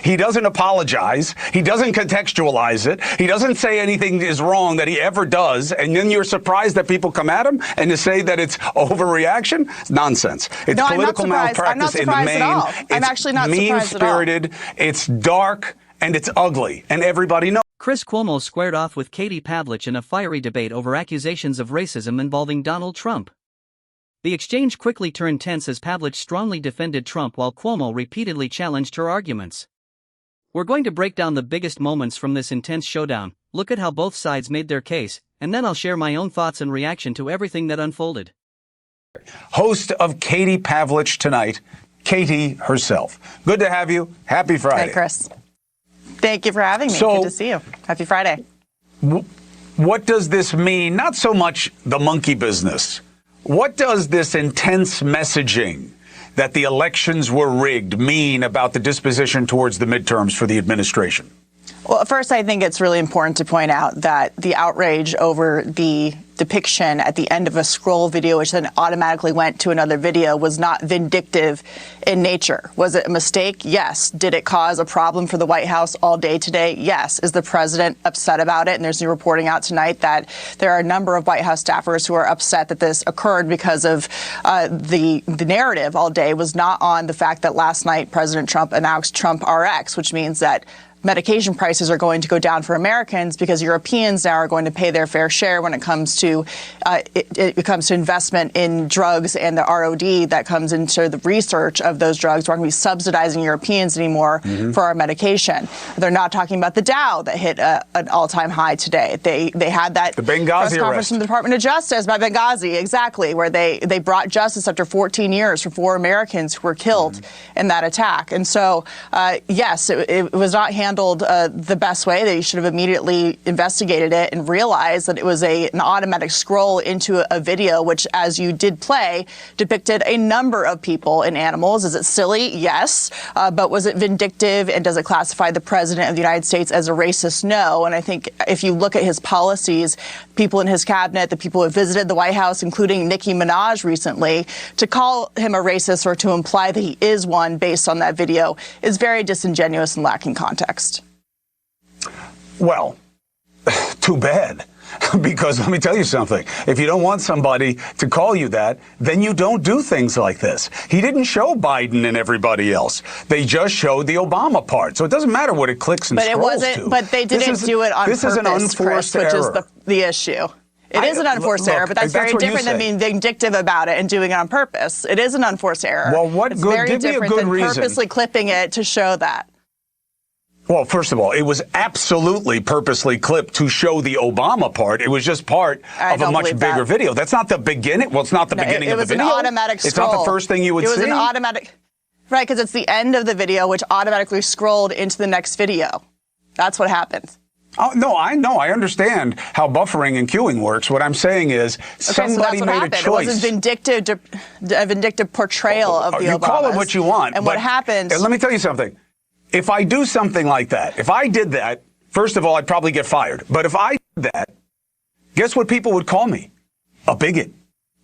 He doesn't apologize. He doesn't contextualize it. He doesn't say anything is wrong that he ever does. And then you're surprised that people come at him and to say that it's overreaction? It's nonsense. It's political malpractice in the main. I'm actually not surprised at all. Mean-spirited. It's dark and it's ugly. And everybody knows. Chris Cuomo squared off with Katie Pavlich in a fiery debate over accusations of racism involving Donald Trump. The exchange quickly turned tense as Pavlich strongly defended Trump while Cuomo repeatedly challenged her arguments. We're going to break down the biggest moments from this intense showdown, look at how both sides made their case, and then I'll share my own thoughts and reaction to everything that unfolded. Host of Katie Pavlich Tonight, Katie herself. Good to have you. Happy Friday. Hey, Chris. Thank you for having me. Good to see you. Happy Friday. What does this mean? Not so much the monkey business. What does this intense messaging that the elections were rigged mean about the disposition towards the midterms for the administration? Well, first, I think it's really important to point out that the outrage over the depiction at the end of a scroll video, which then automatically went to another video, was not vindictive in nature. Was it a mistake? Yes. Did it cause a problem for the White House all day today? Yes. Is the president upset about it? And there's new reporting out tonight that there are a number of White House staffers who are upset that this occurred because of the narrative all day was not on the fact that last night President Trump announced Trump RX, which means that medication prices are going to go down for Americans because Europeans now are going to pay their fair share when it comes to investment in drugs and the ROD that comes into the research of those drugs. We're not going to be subsidizing Europeans anymore for our medication. They're not talking about the Dow that hit an all-time high today. They had that press conference from the Department of Justice by Benghazi, exactly, where they brought justice after 14 years for 4 Americans who were killed in that attack. And so, yes, it was not handled the best way. They should have immediately investigated it and realized that it was an automatic scroll into a video, which, as you did play, depicted a number of people and animals. Is it silly? Yes. But was it vindictive? And does it classify the president of the United States as a racist? No. And I think if you look at his policies, people in his cabinet, the people who visited the White House, including Nicki Minaj recently, to call him a racist or to imply that he is one based on that video is very disingenuous and lacking context. Well, too bad. Because let me tell you something. If you don't want somebody to call you that, then you don't do things like this. He didn't show Biden and everybody else. They just showed the Obama part. So it doesn't matter what it clicks and scrolls to. But they didn't do it on purpose, This is an unforced Chris, error. Which is the issue. It is an unforced error, but that's very different than being vindictive about it and doing it on purpose. It is an unforced error. Well, what good? Give me a good reason. Purposely clipping it to show that. Well, first of all, it was absolutely purposely clipped to show the Obama part. It was just part of a much bigger video. That's not the beginning. Well, it's not the beginning of the video. It was an automatic scroll. It's not the first thing you would see. It was an automatic, right, because it's the end of the video, which automatically scrolled into the next video. That's what happened. Oh, no, I know. I understand how buffering and queuing works. What I'm saying is somebody made a choice. It wasn't a vindictive portrayal of the Obamas. You call it what you want. And what happened... Let me tell you something. If I do something like that, if I did that, first of all, I'd probably get fired. But if I did that, guess what people would call me? A bigot.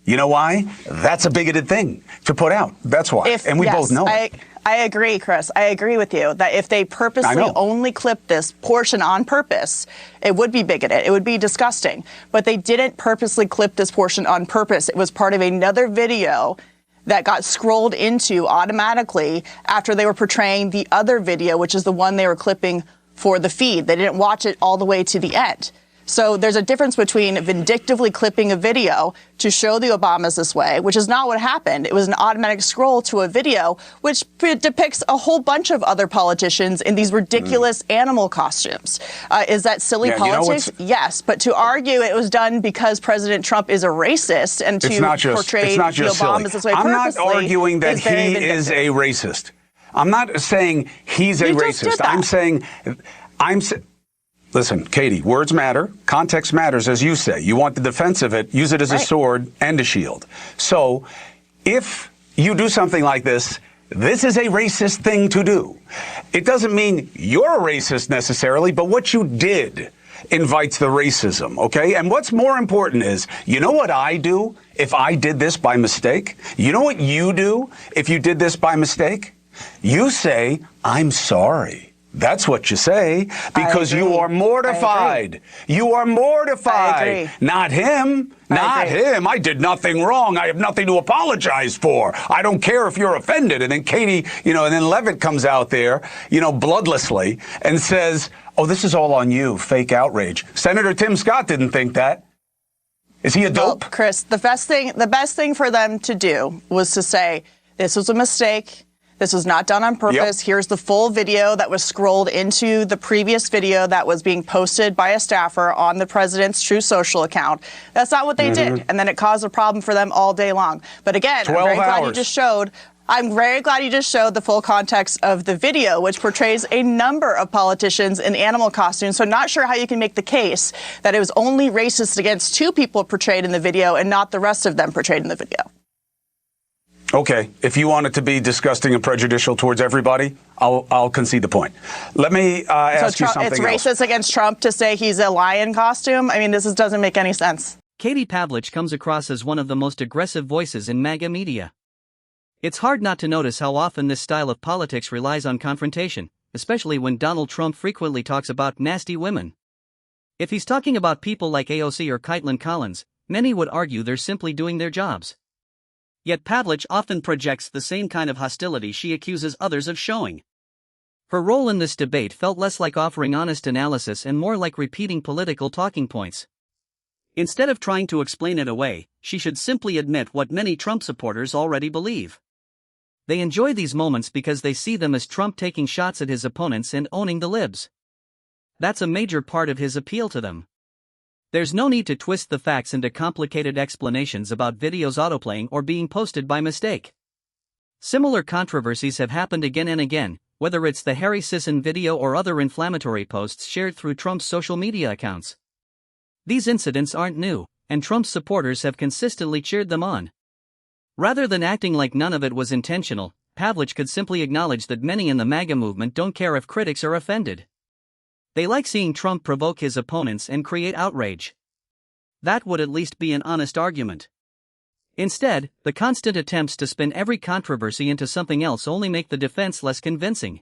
You know why? That's a bigoted thing to put out. That's why. And we both know it. I agree, Chris. I agree with you that if they purposely only clipped this portion on purpose, it would be bigoted. It would be disgusting. But they didn't purposely clip this portion on purpose. It was part of another video that got scrolled into automatically after they were portraying the other video, which is the one they were clipping for the feed. They didn't watch it all the way to the end. So there's a difference between vindictively clipping a video to show the Obamas this way, which is not what happened. It was an automatic scroll to a video which depicts a whole bunch of other politicians in these ridiculous animal costumes. Is that silly politics? Yes. But to argue it was done because President Trump is a racist and to portray the Obamas this way purposely, I'm not arguing that he is a racist. I'm not saying he's a racist. I'm saying listen, Katie, words matter. Context matters, as you say. You want the defense of it, use it as a sword and a shield. So if you do something like this, this is a racist thing to do. It doesn't mean you're a racist necessarily, but what you did invites the racism, okay? And what's more important is, you know what I do if I did this by mistake? You know what you do if you did this by mistake? You say, I'm sorry. That's what you say, because you are mortified. You are mortified. Not him. Not him. I did nothing wrong. I have nothing to apologize for. I don't care if you're offended. And then Katie, and then Levitt comes out there, bloodlessly and says, oh, this is all on you, fake outrage. Senator Tim Scott didn't think that. Is he a dope? Well, Chris, the best thing for them to do was to say, this was a mistake. This was not done on purpose. Yep. Here's the full video that was scrolled into the previous video that was being posted by a staffer on the president's True Social account. That's not what they did. And then it caused a problem for them all day long. But again, I'm very glad you just showed the full context of the video, which portrays a number of politicians in animal costumes. So not sure how you can make the case that it was only racist against 2 people portrayed in the video and not the rest of them portrayed in the video. Okay, if you want it to be disgusting and prejudicial towards everybody, I'll concede the point. Let me ask you something else. It's racist against Trump to say he's a lion costume? I mean, this doesn't make any sense. Katie Pavlich comes across as one of the most aggressive voices in MAGA media. It's hard not to notice how often this style of politics relies on confrontation, especially when Donald Trump frequently talks about nasty women. If he's talking about people like AOC or Caitlin Collins, many would argue they're simply doing their jobs. Yet Pavlich often projects the same kind of hostility she accuses others of showing. Her role in this debate felt less like offering honest analysis and more like repeating political talking points. Instead of trying to explain it away, she should simply admit what many Trump supporters already believe. They enjoy these moments because they see them as Trump taking shots at his opponents and owning the libs. That's a major part of his appeal to them. There's no need to twist the facts into complicated explanations about videos autoplaying or being posted by mistake. Similar controversies have happened again and again, whether it's the Harry Sisson video or other inflammatory posts shared through Trump's social media accounts. These incidents aren't new, and Trump's supporters have consistently cheered them on. Rather than acting like none of it was intentional, Pavlich could simply acknowledge that many in the MAGA movement don't care if critics are offended. They like seeing Trump provoke his opponents and create outrage. That would at least be an honest argument. Instead, the constant attempts to spin every controversy into something else only make the defense less convincing.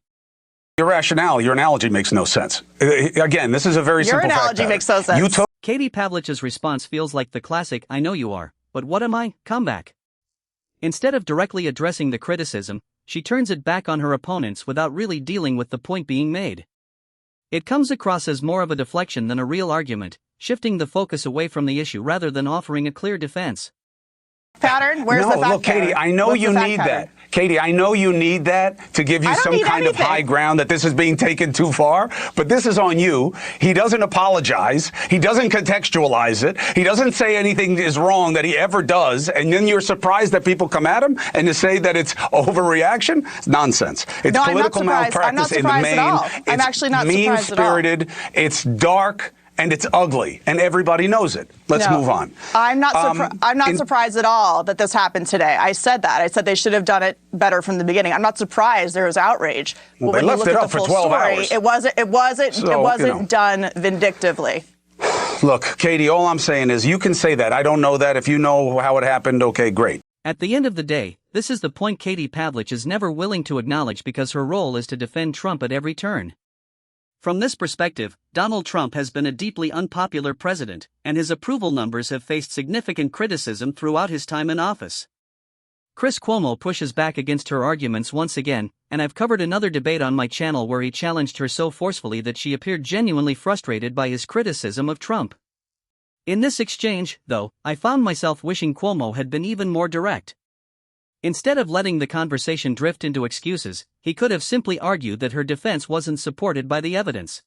Your rationale, your analogy makes no sense. Again, this is a very simple fact. Your analogy makes no sense. Katie Pavlich's response feels like the classic "I know you are, but what am I?" comeback. Instead of directly addressing the criticism, she turns it back on her opponents without really dealing with the point being made. It comes across as more of a deflection than a real argument, shifting the focus away from the issue rather than offering a clear defense. Pattern? Where's the fact look, Katie, pattern? I know you need that. Katie, I know you need that to give you some kind of high ground that this is being taken too far, but this is on you. He doesn't apologize. He doesn't contextualize it. He doesn't say anything is wrong that he ever does, and then you're surprised that people come at him and to say that it's overreaction? It's nonsense. It's political malpractice in the main. I'm actually not surprised at all. Mean-spirited. It's dark. And it's ugly, and everybody knows it. Let's move on. I'm not surprised at all that this happened today. I said that. I said they should have done it better from the beginning. I'm not surprised there was outrage. Well, they left it up for 12 hours. It wasn't done vindictively. Look, Katie, all I'm saying is you can say that. I don't know that. If you know how it happened, okay, great. At the end of the day, this is the point Katie Pavlich is never willing to acknowledge because her role is to defend Trump at every turn. From this perspective, Donald Trump has been a deeply unpopular president, and his approval numbers have faced significant criticism throughout his time in office. Chris Cuomo pushes back against her arguments once again, and I've covered another debate on my channel where he challenged her so forcefully that she appeared genuinely frustrated by his criticism of Trump. In this exchange, though, I found myself wishing Cuomo had been even more direct. Instead of letting the conversation drift into excuses, he could have simply argued that her defense wasn't supported by the evidence.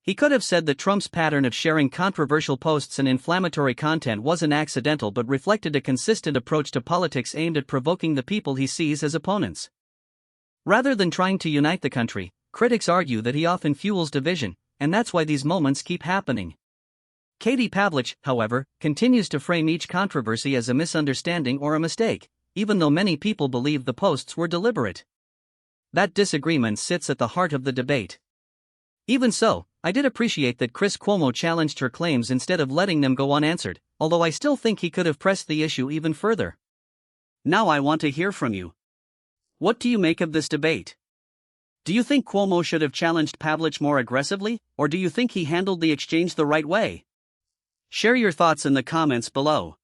He could have said that Trump's pattern of sharing controversial posts and inflammatory content wasn't accidental but reflected a consistent approach to politics aimed at provoking the people he sees as opponents. Rather than trying to unite the country, critics argue that he often fuels division, and that's why these moments keep happening. Katie Pavlich, however, continues to frame each controversy as a misunderstanding or a mistake, even though many people believe the posts were deliberate. That disagreement sits at the heart of the debate. Even so, I did appreciate that Chris Cuomo challenged her claims instead of letting them go unanswered, although I still think he could have pressed the issue even further. Now I want to hear from you. What do you make of this debate? Do you think Cuomo should have challenged Pavlich more aggressively, or do you think he handled the exchange the right way? Share your thoughts in the comments below.